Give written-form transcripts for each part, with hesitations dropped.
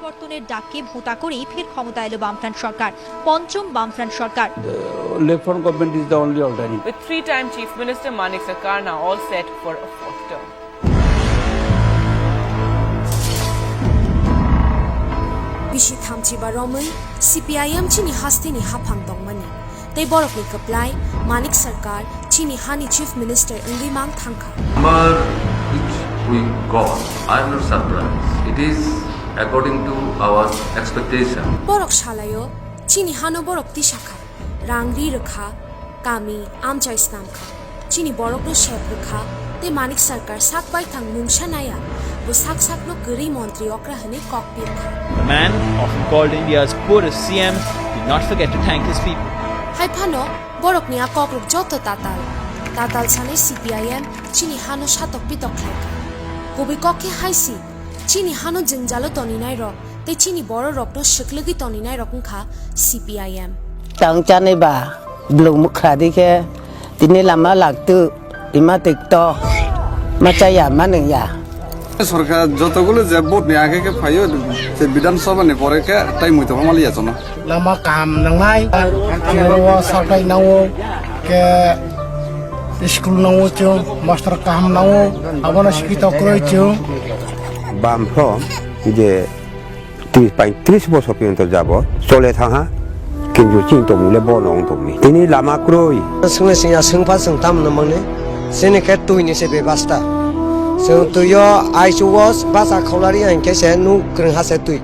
পরিবর্তনের ডাককে ভোঁতা করেই ফের ক্ষমতা এলো বামফ্রন্ট সরকার, পঞ্চম বামফ্রন্ট সরকার। Left front government is the only alternative. With three-time Chief Minister Manik Sarkar now all set for a fourth term. Bishi thamchi baromai CPIM chini hastini haphang dongmani tei borok ni kaplai Manik Sarkar chini hani Chief Minister Engli Mang Thangkha. Number which we got, I am not surprised. It is according to our expectation. Borok shalayo chini hano borok ti shakha rangri rakha kami amcha islam kha chini borok no shep rakha te Manik Sarkar sakbai thang mungsha naya bo sak no gari montri okra hane cockpit kha. The man, often called India's poorest CM, did not forget to thank his people. Hai phano borok ni akokruk joto tatal chane CPIM chini hano shatok pitok khlai kha gobi kokhe haisi chini hano jingjalo toninai rok te chini boro rok no shiklagi toninai rok kha CPIM tang chane ba blung mukha dikhe tini lama lagtu ima tikto machaya manaya সরকার যতগুলো যে vote নিয়ে আগে পাইও যে বিধানসভা নে পরে কে তাই মইতো মালি আছে না lama kam nangai kero sarkai nawo ke school nawo chu master kam nawo abona shikito kroi chu বামফ্রন্ট যে 35 বছর পর্যন্ত যাব চলে থাকা কিন্তু চিন্তা মিলে বনং তুমি তিনি Lama ক্রই sungla singya sungpa sungtam namane sene ke tuini se bebasta so tuyo aichu was basa kholari an ke se nu kring ha se tui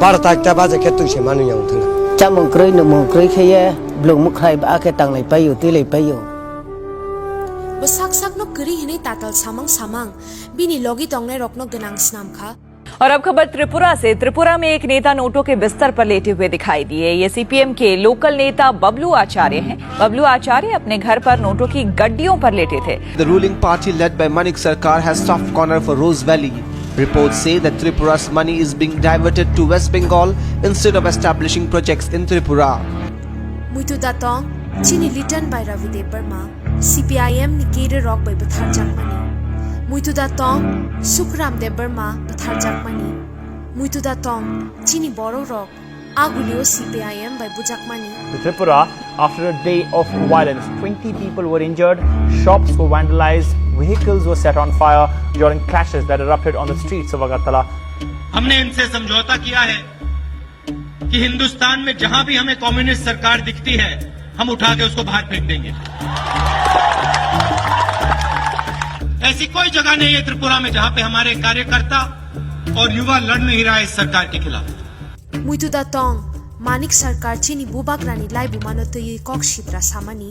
barta ta ba je ke tui se manu yang thang chamong kroi no mong kroi kheye blong mukhai ba ke tang lai payu ti lai payu bo sak no gari hine tatal samang bini logi tongnai rokno ganang snam kha. और अब खबर त्रिपुरा से। त्रिपुरा में एक नेता नोटों के बिस्तर पर लेटे हुए दिखाई दिए। ये सीपीएम के लोकल नेता बबलू आचार्य हैं। बबलू आचार्य अपने घर पर नोटों की गड्डियों पर लेटे थे। The ruling party led by Manik Sarkar has soft corner for Rose Valley. Reports say that Tripura's money is being diverted to West Bengal instead of establishing projects in Tripura. Muitu datong chini litan by Ravidev Burma CPIM ni kere rock by Bathar Jakmani. Muitu datong Sukram Dev Burma Bathar Jakmani. Muitu datong chini boro rock agulio CPIM by Bujakmani. In Tripura, after a day of violence, 20 people were injured, shops were vandalized, vehicles were set on fire during clashes that erupted on the streets of Agartala. हमने इनसे समझौता किया है कि हिंदुस्तान में जहां भी हमें कम्युनिस्ट सरकार दिखती है हम उठा के उसको बाहर फेंक देंगे। ऐसी कोई जगह नहीं है त्रिपुरा में जहां पे हमारे कार्यकर्ता और युवा लड़ नहीं रहा है इस सरकार के खिलाफ। Muitu datong Manik Sarkar chini bubak rani lai bumano to yi kok shidra samani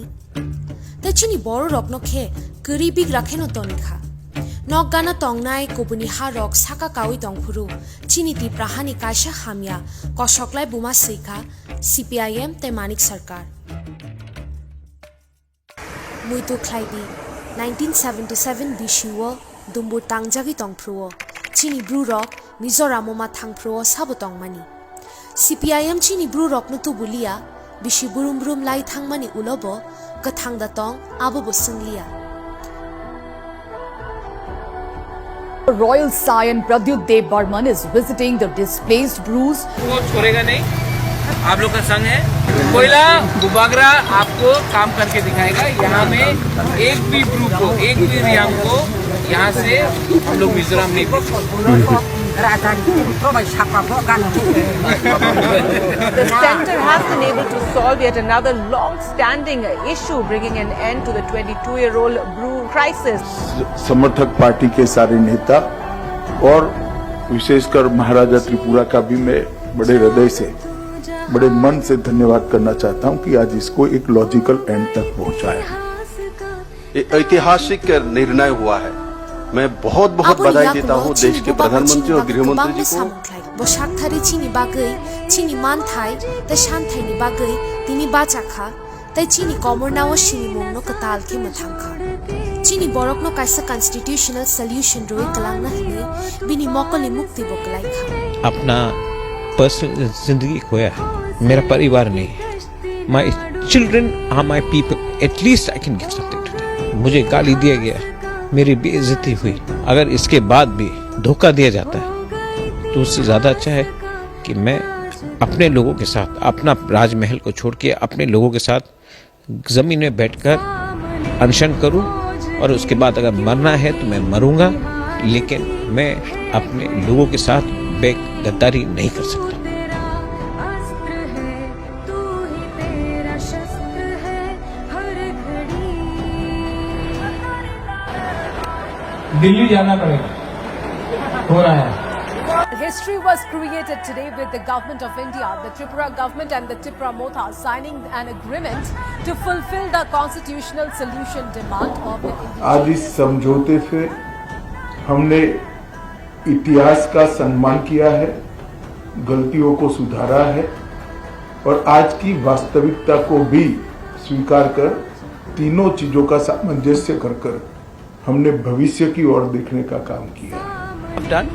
ta chini boro rok no khe garibik rakheno toni kha nok gana tongnai kobuni ha rok saka kawi tongphuru chini ti prahani kaisa hamya kosoklai buma seikha CPIM te Manik Sarkar. Muitu khlaibi 1977 bishiwo dumbur tangjagi tongphruo chini bru rok Mizoramoma thangphruo sabo tongmani. CPIM chini bru rok no tubulia bishi burum lai thangmani ulobo kathang datong abo bosunglia. Royal Scion Pradyut Dev Burman is visiting the displaced Brus. वो छोड़ेगा नहीं, आप लोग का संग है। कोयला बुबागरा आपको काम करके दिखाएगा। यहाँ में एक भी ब्रू को, एक भी रियांग को यहाँ से हम लोग मिजोरम नहीं The centre has been able to solve yet another long-standing issue, bringing an end to the 22-year-old brew crisis. समर्थक पार्टी के सारे नेता और विशेषकर महाराजा त्रिपुरा का भी मैं बड़े हृदय से, बड़े मन से धन्यवाद करना चाहता हूं कि आज इसको एक लॉजिकल एंड तक पहुंचाया। ऐतिहासिक निर्णय हुआ है। मैं बहुत बधाई देता हूँ देश के प्रधानमंत्री और गृहमंत्री जी को। बोशाकथारी चीनी बागई चीनी मानथाई ते शांथाईनी बागई तिनी बाचाखा ते चीनी कमरनाओ शिनी मोंगनो कताल के मथांखा चीनी बरकनो काइसा कॉन्स्टिट्यूशनल सॉल्यूशन रोई कलांगना हने बिनी मौकली मुक्ति बोकलाई खा। अपना पर्सनल जिंदगी खोया है, मेरा परिवार नहीं है। My children are my people. At least I can give something to them. मुझे गाली दिया गया, मेरी बेइज्जती हुई, अगर इसके बाद भी धोखा दिया जाता है तो उससे ज़्यादा अच्छा है कि मैं अपने लोगों के साथ अपना राजमहल को छोड़ के अपने लोगों के साथ ज़मीन में बैठकर अनशन करूं और उसके बाद अगर मरना है तो मैं मरूंगा, लेकिन मैं अपने लोगों के साथ बेगद्दारी नहीं कर सकता। दिल्ली जाना पड़ेगा, हो रहा है। History was created today with the government of India, the Tripura government and the Tipra Motha signing an agreement to fulfill the constitutional solution demand of the indigenous. आज इस समझौते से हमने इतिहास का सम्मान किया है, गलतियों को सुधारा है और आज की वास्तविकता को भी स्वीकार कर तीनों चीजों का सामंजस्य कर हमने भविष्य की ओर देखने का काम किया है। Done.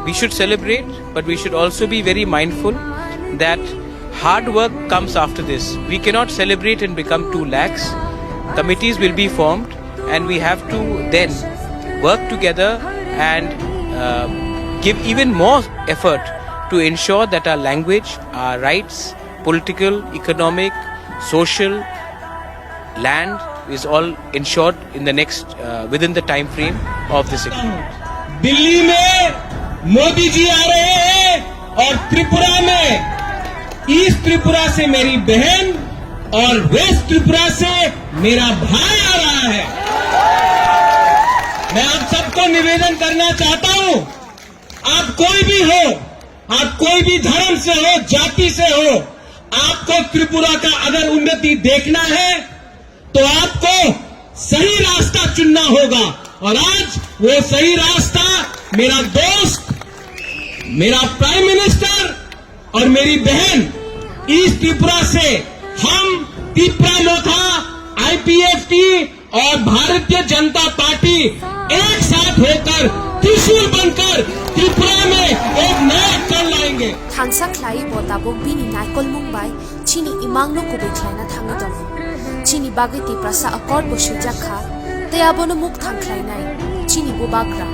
We should celebrate, but we should also be very mindful that hard work comes after this. We cannot celebrate and become too lax. Committees will be formed, and we have to then work together and give even more effort to ensure that our language, our rights, political, economic, social, land is all ensured in the next within the time frame of this agreement. Delhi में मोदी जी आ रहे हैं और त्रिपुरा में east Tripura से मेरी बहन और waste Tripura से मेरा भाई आ रहा है। मैं आप सबको निवेदन करना चाहता हूं, आप कोई भी हो, आप कोई भी धर्म से हो, जाति से हो, आपको त्रिपुरा का अगर उन्नति देखना है तो आपको सही रास्ता चुनना होगा और आज वो सही रास्ता मेरा दोस्त, मेरा प्राइम मिनिस्टर और मेरी बहन ईस्ट त्रिपुरा से हम तिप्रा मोथा, IPFT और भारतीय जनता पार्टी एक साथ होकर त्रिशूल बनकर त्रिपुरा में एक नया अक्षर लाएंगे। थांसा खलाई बोताबोक बिनी नाइकोल मुंबई चीनी इमांगनो को बेखलाइना थांगे दं। चीनी बागेती प्रसा अकॉर्ड बोशु जखा तयाबोनो मुख थांखलाइनाय चीनी बुबाग्रा।